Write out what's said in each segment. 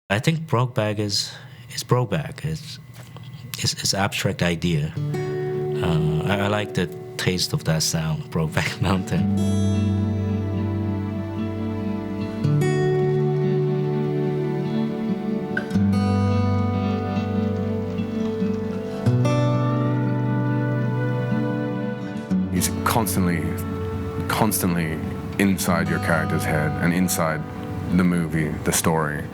I think Brokeback is Brokeback. It's abstract idea. I like the taste of that sound, Brokeback Mountain. He's constantly inside your character's head and inside the movie, the story.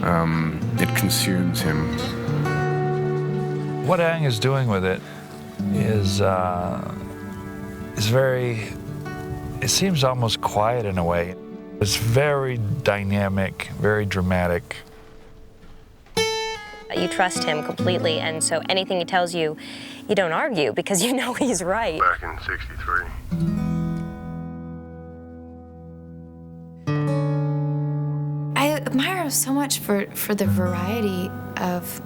It consumes him. What Ang is doing with it is very, it seems almost quiet in a way. It's very dynamic, very dramatic. You trust him completely, and so anything he tells you, you don't argue because you know he's right. Back in '63. I admire him so much for the variety of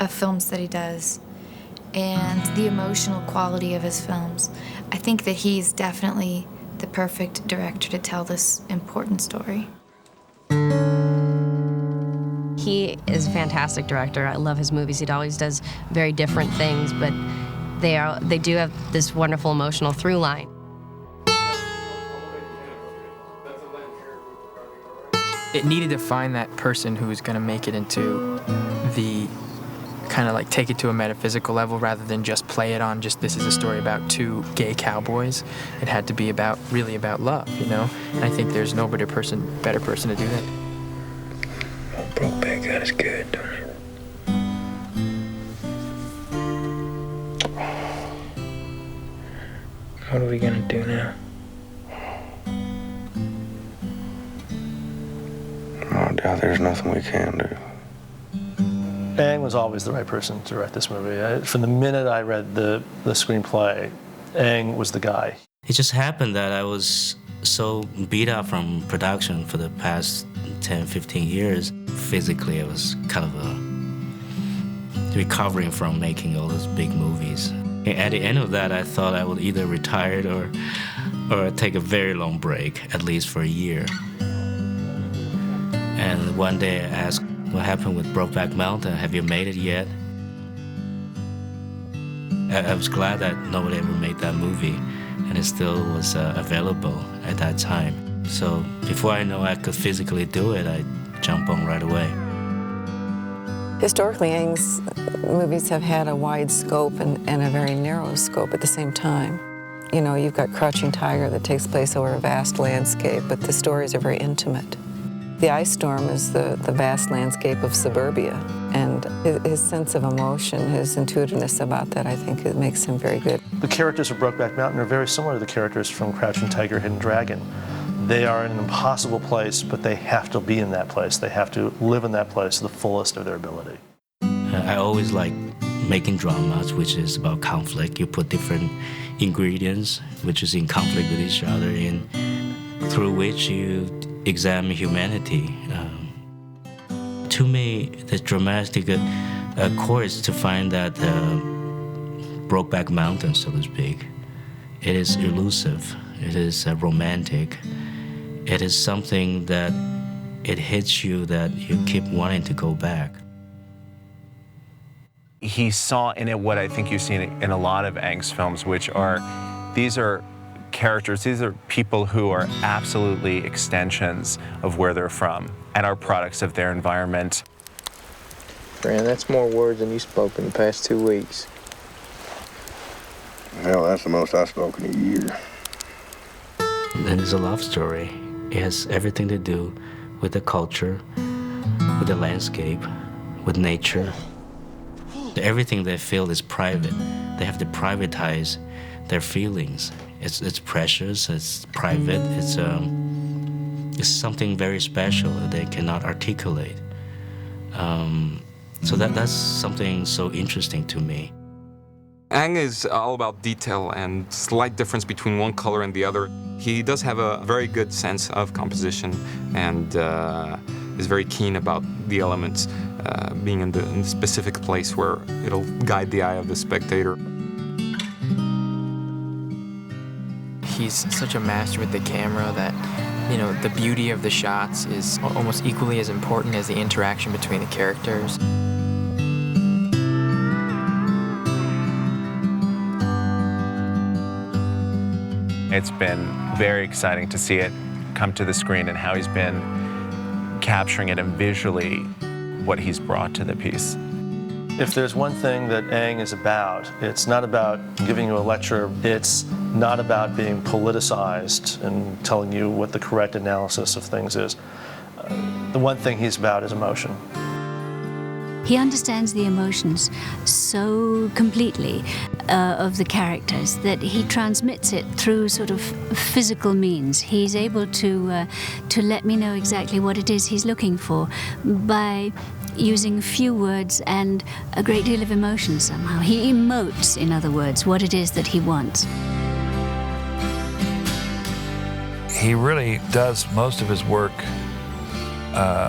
films that he does and the emotional quality of his films. I think that he's definitely the perfect director to tell this important story. He is a fantastic director. I love his movies. He always does very different things, but they do have this wonderful emotional through line. It needed to find that person who was going to make it into the kind of like take it to a metaphysical level rather than just play it on just this is a story about two gay cowboys. It had to be really about love, you know? And I think there's no better person to do that. Oh, Brokeback God is good, don't it? What are we gonna do now? Oh, Dad, there's nothing we can do. Ang was always the right person to write this movie. From the minute I read the screenplay, Ang was the guy. It just happened that I was so beat up from production for the past 10, 15 years. Physically, I was kind of recovering from making all those big movies. And at the end of that, I thought I would either retire or take a very long break, at least for a year. And one day I asked, what happened with Brokeback Mountain? Have you made it yet? I was glad that nobody ever made that movie, and it still was available at that time. So before I know I could physically do it, I jumped on right away. Historically, Ang's movies have had a wide scope and a very narrow scope at the same time. You know, you've got Crouching Tiger that takes place over a vast landscape, but the stories are very intimate. The Ice Storm is the vast landscape of suburbia, and his sense of emotion, his intuitiveness about that, I think it makes him very good. The characters of Brokeback Mountain are very similar to the characters from Crouching Tiger, Hidden Dragon. They are in an impossible place, but they have to be in that place. They have to live in that place to the fullest of their ability. I always like making dramas, which is about conflict. You put different ingredients, which is in conflict with each other, and through which you examine humanity. To me, the dramatic core is to find that Brokeback Mountain, so to speak. It is elusive. It is romantic. It is something that it hits you that you keep wanting to go back. He saw in it what I think you see in a lot of Ang's films, which are, these are characters, these are people who are absolutely extensions of where they're from and are products of their environment. Fran, that's more words than you spoke in the past 2 weeks. Hell, that's the most I've spoken in a year. And it's a love story. It has everything to do with the culture, with the landscape, with nature. Everything they feel is private. They have to privatize their feelings. It's precious, it's private, it's something very special that they cannot articulate. So that's something so interesting to me. Ang is all about detail and slight difference between one color and the other. He does have a very good sense of composition and is very keen about the elements being in the specific place where it'll guide the eye of the spectator. He's such a master with the camera that You know, the beauty of the shots is almost equally as important as the interaction between the characters. It's been very exciting to see it come to the screen and how he's been capturing it and visually what he's brought to the piece. If there's one thing that Aang is about, it's not about giving you a lecture, it's not about being politicized and telling you what the correct analysis of things is. The one thing he's about is emotion. He understands the emotions so completely of the characters that he transmits it through sort of physical means. He's able to let me know exactly what it is he's looking for by using few words and a great deal of emotion somehow. He emotes, in other words, what it is that he wants. He really does most of his work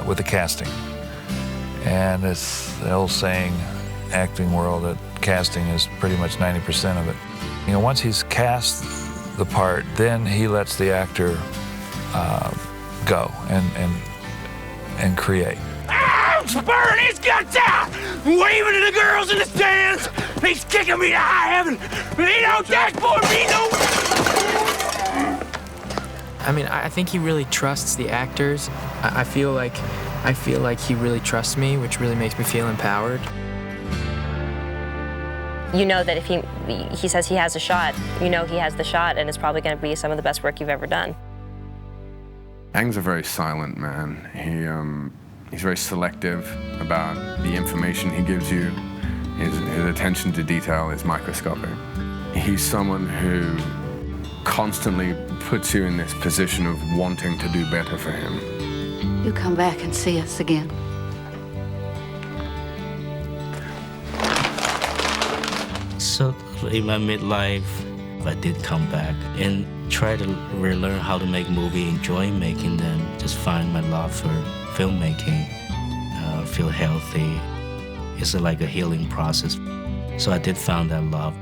with the casting. And it's the old saying, acting world, that casting is pretty much 90% of it. You know, once he's cast the part, then he lets the actor go and create. He's burning his guts out, waving to the girls in the stands. He's kicking me to high heaven. He don't dashboard me no. I mean, I think he really trusts the actors. I feel like he really trusts me, which really makes me feel empowered. You know that if he says he has a shot, you know he has the shot, and it's probably going to be some of the best work you've ever done. Aang's a very silent man. He's very selective about the information he gives you. His attention to detail is microscopic. He's someone who constantly puts you in this position of wanting to do better for him. You come back and see us again. So in my midlife, I did come back and try to relearn how to make movies, enjoy making them, just find my love for filmmaking, feel healthy. It's like a healing process. So I did find that love.